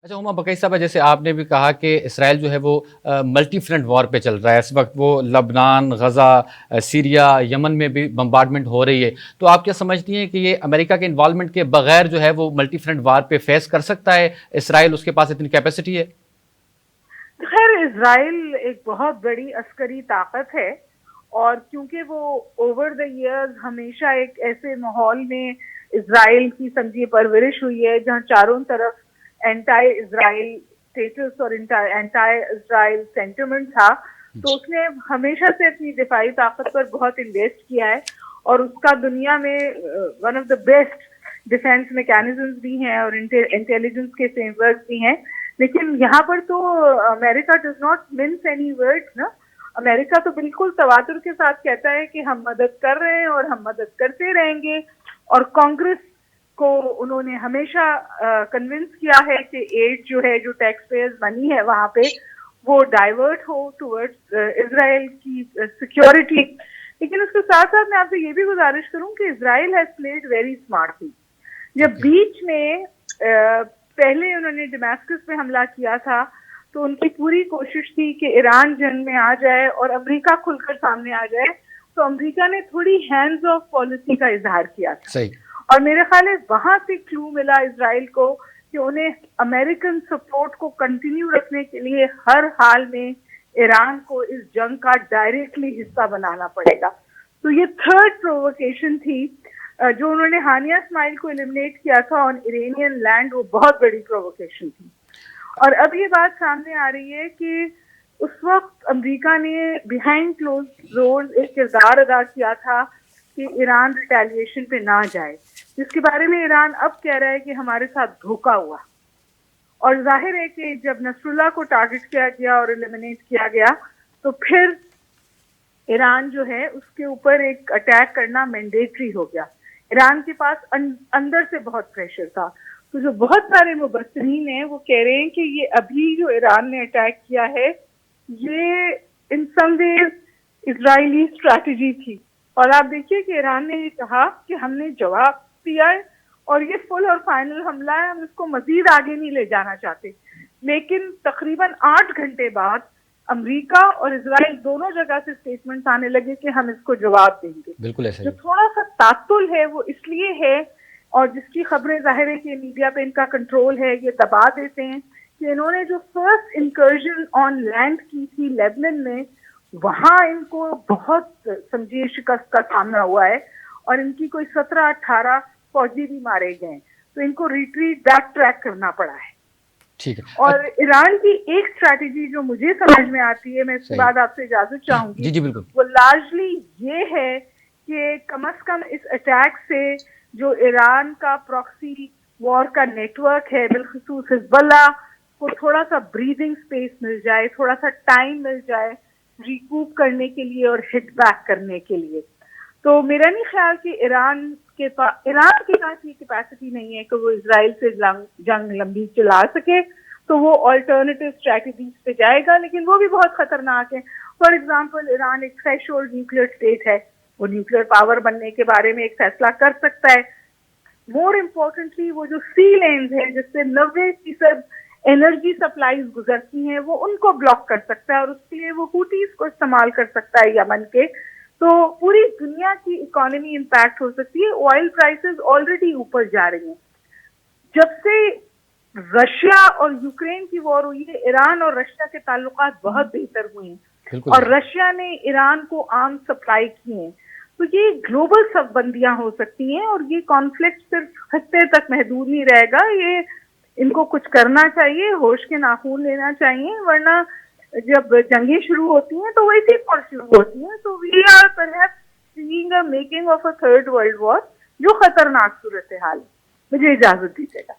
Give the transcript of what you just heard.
अच्छा हुमा बकई साहब, जैसे आपने भी कहा कि इसराइल जो है वो मल्टी फ्रंट वॉर पे चल रहा है इस वक्त। वो लबनान, गज़ा, सीरिया, यमन में भी बम्बार्डमेंट हो रही है। तो आप क्या समझती हैं कि ये अमेरिका के इन्वॉल्वमेंट के बगैर जो है वो मल्टी फ्रंट वॉर पे फेस कर सकता है इसराइल? उसके पास इतनी कैपेसिटी है? खैर, इज़राइल एक बहुत बड़ी अस्करी ताकत है और क्योंकि वो ओवर द इयर्स हमेशा एक ऐसे माहौल में इज़राइल की समझिए परवरिश हुई है जहाँ चारों तरफ एंटी इज़राइल स्टेटस और एंटी इज़राइल सेंटिमेंट था, तो उसने हमेशा से अपनी दिफाई ताकत पर बहुत इन्वेस्ट किया है और उसका दुनिया में one of the best defence mechanisms भी हैं और इंटेलिजेंस के फ्रेमवर्क भी हैं। लेकिन यहाँ पर तो America does not mince any words ना। अमेरिका तो बिल्कुल तवातुर के साथ कहता है कि हम मदद कर रहे हैं और हम मदद करते रहेंगे। और कांग्रेस को उन्होंने हमेशा कन्विंस किया है कि एड जो है, जो टैक्स पेयर्स मनी है वहां पे, वो डाइवर्ट हो टुवर्ड्स इजराइल की सिक्योरिटी। लेकिन उसके साथ साथ मैं आपसे ये भी गुजारिश करूं कि Israel has played very smartly. जब ओके। बीच में पहले उन्होंने दमास्कस पे हमला किया था, तो उनकी पूरी कोशिश थी कि ईरान जंग में आ जाए और अमेरिका खुलकर सामने आ जाए। तो अमेरिका ने थोड़ी हैंड्स ऑफ पॉलिसी का इजहार किया था सही। और मेरे ख्याल है वहां से क्लू मिला इजराइल को कि उन्हें अमेरिकन सपोर्ट को कंटिन्यू रखने के लिए हर हाल में ईरान को इस जंग का डायरेक्टली हिस्सा बनाना पड़ेगा। तो ये थर्ड प्रोवोकेशन थी जो उन्होंने हानिया इस्माइल को एलिमिनेट किया था ऑन इरानियन लैंड। वो बहुत बड़ी प्रोवोकेशन थी और अब ये बात सामने आ रही है कि उस वक्त अमेरिका ने बिहाइंड क्लोज डोर्स एक किरदार अदा किया था कि ईरान रिटेलिएशन पे ना जाए, जिसके बारे में ईरान अब कह रहा है कि हमारे साथ धोखा हुआ। और जाहिर है कि जब नसरुल्लाह को टारगेट किया गया और एलिमिनेट किया गया, तो फिर ईरान जो है उसके ऊपर एक अटैक करना मैंडेटरी हो गया। ईरान के पास अंदर से बहुत प्रेशर था। तो जो बहुत सारे मुबस्सिरीन हैं वो कह रहे हैं कि ये अभी जो ईरान ने अटैक किया है, ये इन सम वेज इजरायली स्ट्रैटेजी थी। और आप देखिए कि ईरान ने ये कहा कि हमने जवाब दिया है और ये फुल और फाइनल हमला है, हम इसको मजीद आगे नहीं ले जाना चाहते। लेकिन तकरीबन 8 घंटे बाद अमेरिका और इजराइल दोनों जगह से स्टेटमेंट्स आने लगे कि हम इसको जवाब देंगे। बिल्कुल ऐसा जो ही। थोड़ा सा तात्तुल है वो इसलिए है, और जिसकी खबरें जाहिर है कि मीडिया पे इनका कंट्रोल है, ये दबा देते हैं कि इन्होंने जो फर्स्ट इंकर्जन ऑन लैंड की थी लेबनान में, वहां इनको बहुत समझिए शिकस्त का सामना हुआ है और इनकी कोई 17-18 फौजी भी मारे गए। तो इनको रिट्रीट बैक ट्रैक करना पड़ा है। ठीक है। और ईरान की एक स्ट्रैटेजी जो मुझे समझ में आती है, मैं इसके सही। बाद आपसे इजाजत चाहूंगी, जी जी बिल्कुल। वो लार्जली ये है कि कम से कम इस अटैक से जो ईरान का प्रॉक्सी वॉर का नेटवर्क है, बिलखसूस हिजबुल्लाह को थोड़ा सा ब्रीदिंग स्पेस मिल जाए, थोड़ा सा टाइम मिल जाए रिकूप करने के लिए और हिट बैक करने के लिए। तो मेरा नहीं ख्याल कि ईरान के पास ये कैपेसिटी नहीं है कि वो इजराइल से जंग लंबी चला सके। तो वो ऑल्टरनेटिव स्ट्रैटेजीज पे जाएगा, लेकिन वो भी बहुत खतरनाक है। फॉर एग्जांपल, ईरान एक थ्रेशोल्ड न्यूक्लियर स्टेट है, वो न्यूक्लियर पावर बनने के बारे में एक फैसला कर सकता है। मोर इम्पोर्टेंटली, वो जो सी लेन्स है जिससे 90% एनर्जी सप्लाईज गुजरती हैं, वो उनको ब्लॉक कर सकता है और उसके लिए वो हुटीज को इस्तेमाल कर सकता है यमन के। तो पूरी दुनिया की इकोनॉमी इम्पैक्ट हो सकती है। ऑयल प्राइसेस ऑलरेडी ऊपर जा रही हैं। जब से रशिया और यूक्रेन की वॉर हुई है, ईरान और रशिया के ताल्लुकात बहुत बेहतर हुए हैं बिल्कुल और सही। रशिया ने ईरान को आर्म सप्लाई किए हैं। तो ये ग्लोबल सबबंदियां हो सकती हैं और ये कॉन्फ्लिक्ट सिर्फ खत्ते तक महदूद नहीं रहेगा। ये इनको कुछ करना चाहिए, होश के नाखून लेना चाहिए, वरना जब जंगें शुरू होती हैं तो वैसे ही वॉर शुरू होती हैं। तो we are perhaps seeing a making of a third world war, जो खतरनाक सूरत हाल है। मुझे इजाजत दीजिएगा।